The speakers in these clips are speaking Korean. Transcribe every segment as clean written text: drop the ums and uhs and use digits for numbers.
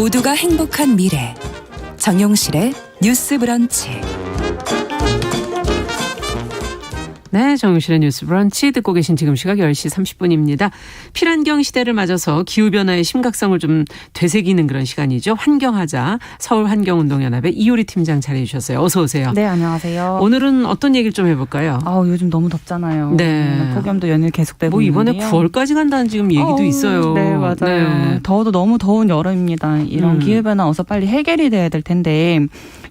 모두가 행복한 미래 정용실의 뉴스 브런치. 네, 정용실의 뉴스 브런치 듣고 계신 지금 시각 10시 30분입니다. 필환경 시대를 맞아서 기후변화의 심각성을 좀 되새기는 그런 시간이죠. 환경하자 서울환경운동연합의 이효리 팀장 자리해 주셨어요. 어서 오세요. 네, 안녕하세요. 오늘은 어떤 얘기를 좀 해볼까요? 요즘 너무 덥잖아요. 네. 폭염도 연일 계속되고 이번에 있는데요. 9월까지 간다는 지금 얘기도 있어요. 네, 맞아요. 네. 더워도 너무 더운 여름입니다. 이런 기후변화 어서 빨리 해결이 돼야 될 텐데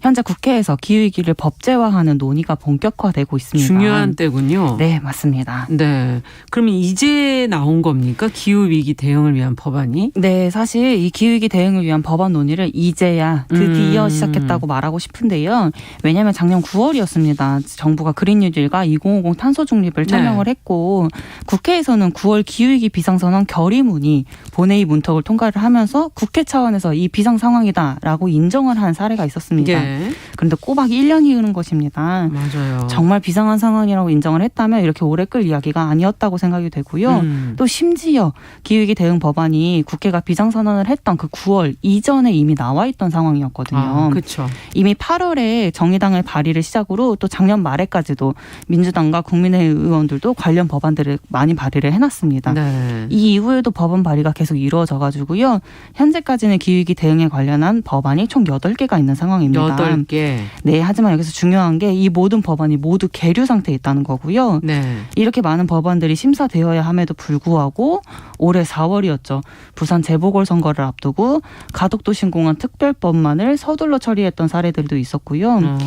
현재 국회에서 기후위기를 법제화하는 논의가 본격화되고 있습니다. 중요한 때군요. 네, 맞습니다. 네. 그러면 이제 나온 겁니까? 기후위기 대응을 위한 법안이? 네, 사실 이 기후위기 대응을 위한 법안 논의를 이제야 드디어 시작했다고 말하고 싶은데요. 왜냐하면 작년 9월이었습니다. 정부가 그린 뉴딜과 2050 탄소 중립을 천명을 했고 국회에서는 9월 기후위기 비상선언 결의문이 본회의 문턱을 통과를 하면서 국회 차원에서 이 비상 상황이다라고 인정을 한 사례가 있었습니다. 네. 그런데 꼬박 1년이 흐른 것입니다. 맞아요. 정말 비상한 상황이라고 인정을 했다면 이렇게 오래 끌 이야기가 아니었다고 생각이 되고요. 또 심지어 기후위기 대응 법안이 국회가 비상선언을 했던 그 9월 이전에 이미 나와 있던 상황이었거든요. 그렇죠. 이미 8월에 정의당의 발의를 시작으로 또 작년 말에까지도 민주당과 국민의힘 의원들도 관련 법안들을 많이 발의를 해놨습니다. 네. 이 이후에도 법안 발의가 계속 이루어져가지고요. 현재까지는 기후위기 대응에 관련한 법안이 총 8개가 있는 상황입니다. 8개. 네, 하지만 여기서 중요한 게 이 모든 법안이 모두 계류 상태에 있다는 거고요. 네. 이렇게 많은 법안들이 심사되어야 함에도 불구하고 올해 4월이었죠. 부산 재보궐선거를 앞두고 가덕도 신공항 특별법만을 서둘러 처리했던 사례들도 있었고요.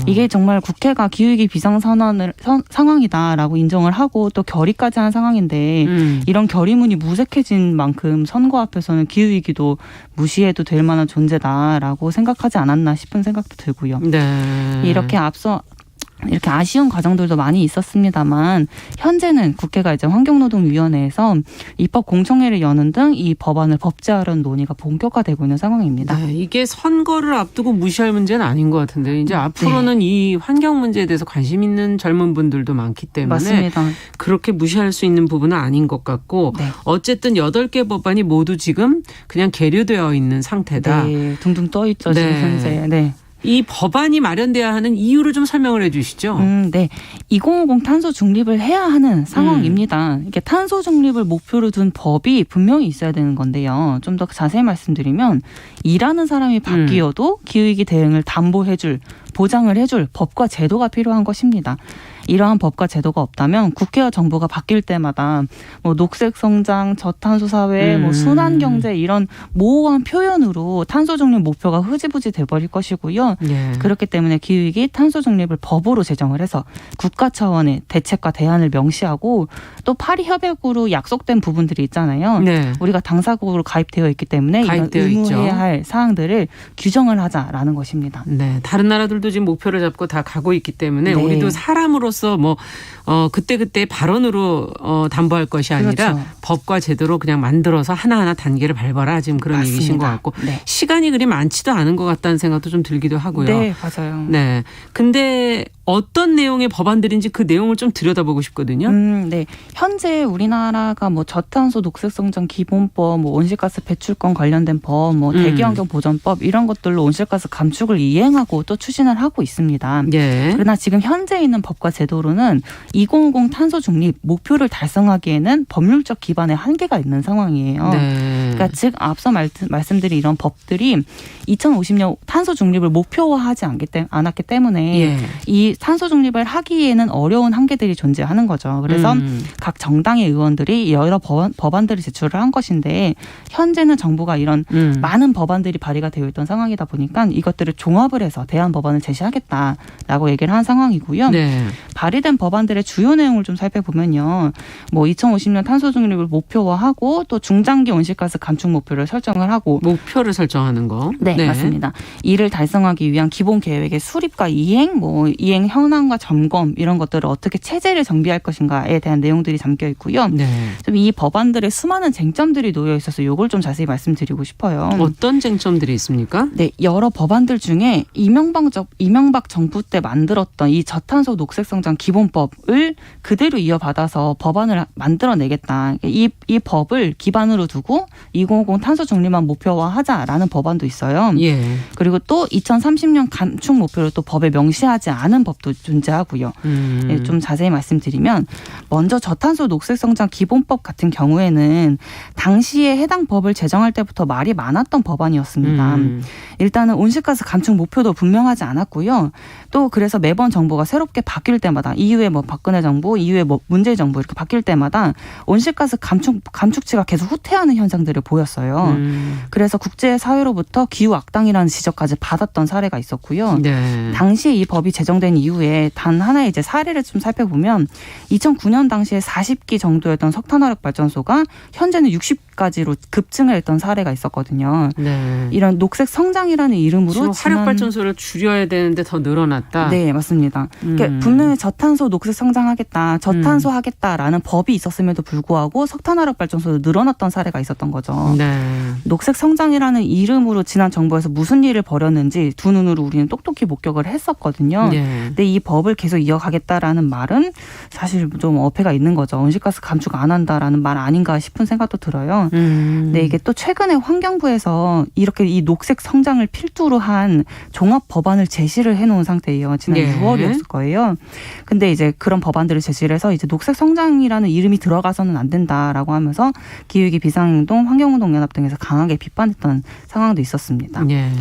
이게 정말 국회가 기후위기 비상선언을 상황이다라고 인정을 하고 또 결의까지 한 상황인데 이런 결의문이 무색해진 만큼 선거 앞에서는 기후위기도 무시해도 될 만한 존재다라고 생각하지 않았나 싶은 생각도 들고요. 네. 이렇게 아쉬운 과정들도 많이 있었습니다만 현재는 국회가 이제 환경노동위원회에서 입법 공청회를 여는 등 이 법안을 법제화하려는 논의가 본격화되고 있는 상황입니다. 네, 이게 선거를 앞두고 무시할 문제는 아닌 것 같은데 이제 앞으로는 이 환경 문제에 대해서 관심 있는 젊은 분들도 많기 때문에 맞습니다. 그렇게 무시할 수 있는 부분은 아닌 것 같고 어쨌든 8개 법안이 모두 지금 그냥 계류되어 있는 상태다. 네, 둥둥 떠 있죠 지금 현재. 네. 이 법안이 마련돼야 하는 이유를 좀 설명을 해 주시죠. 네. 2050 탄소 중립을 해야 하는 상황입니다. 이게 탄소 중립을 목표로 둔 법이 분명히 있어야 되는 건데요. 좀 더 자세히 말씀드리면 일하는 사람이 바뀌어도 기후위기 대응을 담보해줄, 보장을 해줄 법과 제도가 필요한 것입니다. 이러한 법과 제도가 없다면 국회와 정부가 바뀔 때마다 뭐 녹색 성장, 저탄소 사회, 뭐 순환 경제 이런 모호한 표현으로 탄소 중립 목표가 흐지부지 돼버릴 것이고요. 그렇기 때문에 기후위기 탄소 중립을 법으로 제정을 해서 국가 차원의 대책과 대안을 명시하고 또 파리 협약으로 약속된 부분들이 있잖아요. 우리가 당사국으로 가입되어 있기 때문에 이런 의무해야 할 사항들을 규정을 하자라는 것입니다. 네, 다른 나라들도 지금 목표를 잡고 다 가고 있기 때문에 우리도 사람으로서 그때 발언으로 담보할 것이 아니라 법과 제도로 그냥 만들어서 하나하나 단계를 밟아라 지금 그런 맞습니다. 얘기신 것 같고 시간이 그리 많지도 않은 것 같다는 생각도 좀 들기도 하고요. 네, 맞아요. 네, 근데 어떤 내용의 법안들인지 그 내용을 좀 들여다보고 싶거든요. 네, 현재 우리나라가 뭐 저탄소 녹색성장 기본법, 뭐 온실가스 배출권 관련된 법, 뭐 대기환경 보전법 이런 것들로 온실가스 감축을 이행하고 또 추진을 하고 있습니다. 그러나 지금 현재 있는 법과 제도로는 2050 탄소 중립 목표를 달성하기에는 법률적 기반에 한계가 있는 상황이에요. 그러니까 즉 앞서 말씀드린 이런 법들이 2050년 탄소 중립을 목표화하지 않았기 때문에 이 탄소 중립을 하기에는 어려운 한계들이 존재하는 거죠. 그래서 각 정당의 의원들이 여러 법안들을 제출을 한 것인데 현재는 정부가 이런 많은 법안들이 발의가 되어 있던 상황이다 보니까 이것들을 종합을 해서 대안 법안을 제시하겠다라고 얘기를 한 상황이고요. 발의된 법안들의 주요 내용을 좀 살펴보면요. 뭐 2050년 탄소 중립을 목표화하고 또 중장기 온실가스 감축 목표를 설정을 하고 목표를 설정하는 거. 네, 맞습니다. 이를 달성하기 위한 기본 계획의 수립과 이행, 뭐 이행 현황과 점검 이런 것들을 어떻게 체제를 정비할 것인가에 대한 내용들이 담겨 있고요. 좀 이 법안들의 수많은 쟁점들이 놓여 있어서 이걸 좀 자세히 말씀드리고 싶어요. 어떤 쟁점들이 있습니까? 네, 여러 법안들 중에 이명박 정부 때 만들었던 이 저탄소 녹색성장 녹색성장 기본법을 그대로 이어받아서 법안을 만들어내겠다. 이 법을 기반으로 두고 2050 탄소 중립만 목표화하자라는 법안도 있어요. 예. 그리고 또 2030년 감축 목표를 또 법에 명시하지 않은 법도 존재하고요. 예, 좀 자세히 말씀드리면 먼저 저탄소 녹색성장 기본법 같은 경우에는 당시에 해당 법을 제정할 때부터 말이 많았던 법안이었습니다. 일단은 온실가스 감축 목표도 분명하지 않았고요. 또 그래서 매번 정부가 새롭게 바뀔 때마다 이후에 뭐 박근혜 정부, 이후에 뭐 문재인 정부 이렇게 바뀔 때마다 온실가스 감축치가 계속 후퇴하는 현상들을 보였어요. 그래서 국제사회로부터 기후악당이라는 지적까지 받았던 사례가 있었고요. 네. 당시에 이 법이 제정된 이후에 단 하나의 이제 사례를 좀 살펴보면 2009년 당시에 40기 정도였던 석탄화력 발전소가 현재는 60까지로 급증을 했던 사례가 있었거든요. 네. 이런 녹색 성장이라는 이름으로 화력 발전소를 줄여야 되는데 더 늘어났다. 네, 맞습니다. 그러니까 분명히 저탄소 녹색 성장하겠다, 저탄소 하겠다라는 법이 있었음에도 불구하고 석탄화력 발전소도 늘어났던 사례가 있었던 거죠. 네. 녹색 성장이라는 이름으로 지난 정부에서 무슨 일을 벌였는지 두 눈으로 우리는 똑똑히 목격을 했었거든요. 네. 근데 이 법을 계속 이어가겠다라는 말은 사실 좀 어폐가 있는 거죠. 온실가스 감축 안 한다라는 말 아닌가 싶은 생각도 들어요. 근데 이게 또 최근에 환경부에서 이렇게 이 녹색 성장을 필두로 한 종합 법안을 제시를 해놓은 상태예요. 지난 예. 6월이었을 거예요. 근데 이제 그런 법안들을 제시를 해서 이제 녹색 성장이라는 이름이 들어가서는 안 된다라고 하면서 기후위기 비상행동, 환경운동연합 등에서 강하게 비판했던 상황도 있었습니다. 예.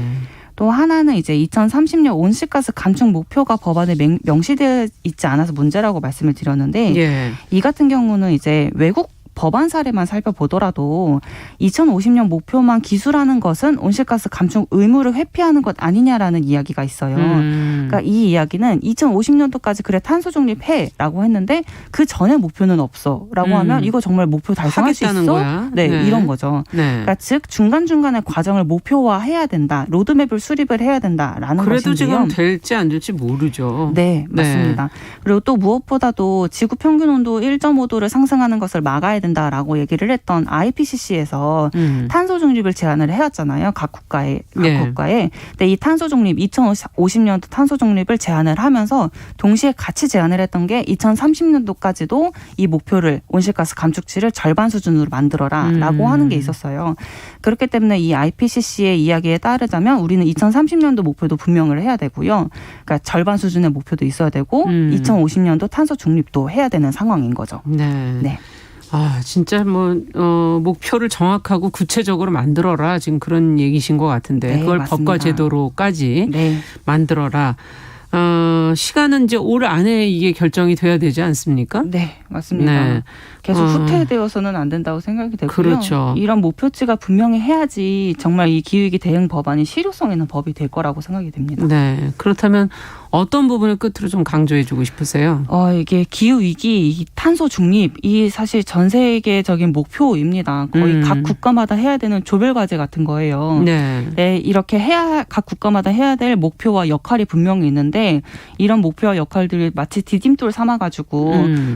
또 하나는 이제 2030년 온실가스 감축 목표가 법안에 명시되어 있지 않아서 문제라고 말씀을 드렸는데 예. 이 같은 경우는 이제 외국 법안 사례만 살펴보더라도 2050년 목표만 기술하는 것은 온실가스 감축 의무를 회피하는 것 아니냐라는 이야기가 있어요. 그러니까 이 이야기는 2050년도까지 그래 탄소 중립해라고 했는데 그 전에 목표는 없어라고 하면 이거 정말 목표 달성할 수 있어? 하겠다는 거야? 네, 네. 이런 거죠. 네. 그러니까 즉 중간중간의 과정을 목표화해야 된다. 로드맵을 수립을 해야 된다라는 그래도 것인데요. 지금 될지 안 될지 모르죠. 네, 맞습니다. 그리고 또 무엇보다도 지구 평균 온도 1.5도를 상승하는 것을 막아야 된다라고 얘기를 했던 IPCC에서 탄소 중립을 제안을 해왔잖아요. 각 국가에. 네. 근데 이 탄소 중립 2050년도 탄소 중립을 제안을 하면서 동시에 같이 제안을 했던 게 2030년도까지도 이 목표를 온실가스 감축치를 절반 수준으로 만들어라라고 하는 게 있었어요. 그렇기 때문에 이 IPCC의 이야기에 따르자면 우리는 2030년도 목표도 분명을 해야 되고요. 그러니까 절반 수준의 목표도 있어야 되고 2050년도 탄소 중립도 해야 되는 상황인 거죠. 네. 네. 아, 진짜 목표를 정확하고 구체적으로 만들어라. 지금 그런 얘기신 것 같은데. 네, 그걸 맞습니다. 법과 제도로까지 네. 만들어라. 시간은 이제 올 안에 이게 결정이 돼야 되지 않습니까? 네, 맞습니다. 네. 계속 후퇴되어서는 안 된다고 생각이 되고요. 그렇죠. 이런 목표치가 분명히 해야지 정말 이 기후위기 대응 법안이 실효성 있는 법이 될 거라고 생각이 됩니다. 네. 그렇다면 어떤 부분을 끝으로 좀 강조해 주고 싶으세요? 이게 기후위기, 이 탄소 중립, 이 사실 전 세계적인 목표입니다. 거의 각 국가마다 해야 되는 조별과제 같은 거예요. 네. 네, 이렇게 각 국가마다 해야 될 목표와 역할이 분명히 있는데 이런 목표와 역할들을 마치 디딤돌 삼아가지고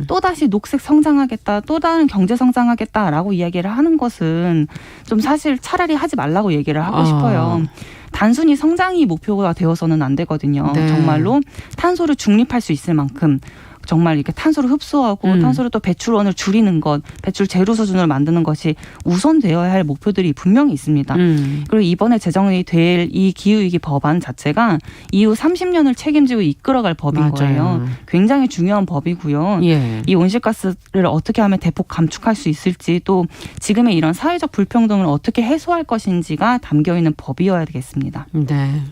또다시 녹색 성장하겠다, 또 다른 경제 성장하겠다라고 이야기를 하는 것은 좀 사실 차라리 하지 말라고 얘기를 하고 싶어요. 단순히 성장이 목표가 되어서는 안 되거든요. 네. 정말로 탄소를 중립할 수 있을 만큼 정말 이렇게 탄소를 흡수하고 탄소를 또 배출원을 줄이는 것, 배출 제로 수준을 만드는 것이 우선되어야 할 목표들이 분명히 있습니다. 그리고 이번에 제정이 될 이 기후위기 법안 자체가 이후 30년을 책임지고 이끌어갈 법인 맞아요. 거예요. 굉장히 중요한 법이고요. 예. 이 온실가스를 어떻게 하면 대폭 감축할 수 있을지 또 지금의 이런 사회적 불평등을 어떻게 해소할 것인지가 담겨있는 법이어야 되겠습니다. 네.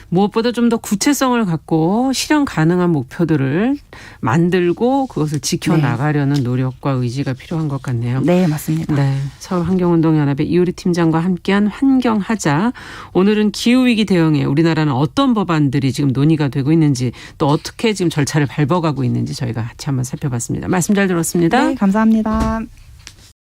무엇보다 좀 더 구체성을 갖고 실현 가능한 목표들을 만들고 그것을 지켜나가려는 노력과 의지가 필요한 것 같네요. 네, 맞습니다. 네, 서울환경운동연합의 이효리 팀장과 함께한 환경하자. 오늘은 기후위기 대응에 우리나라는 어떤 법안들이 지금 논의가 되고 있는지 또 어떻게 지금 절차를 밟아가고 있는지 저희가 같이 한번 살펴봤습니다. 말씀 잘 들었습니다. 네, 감사합니다.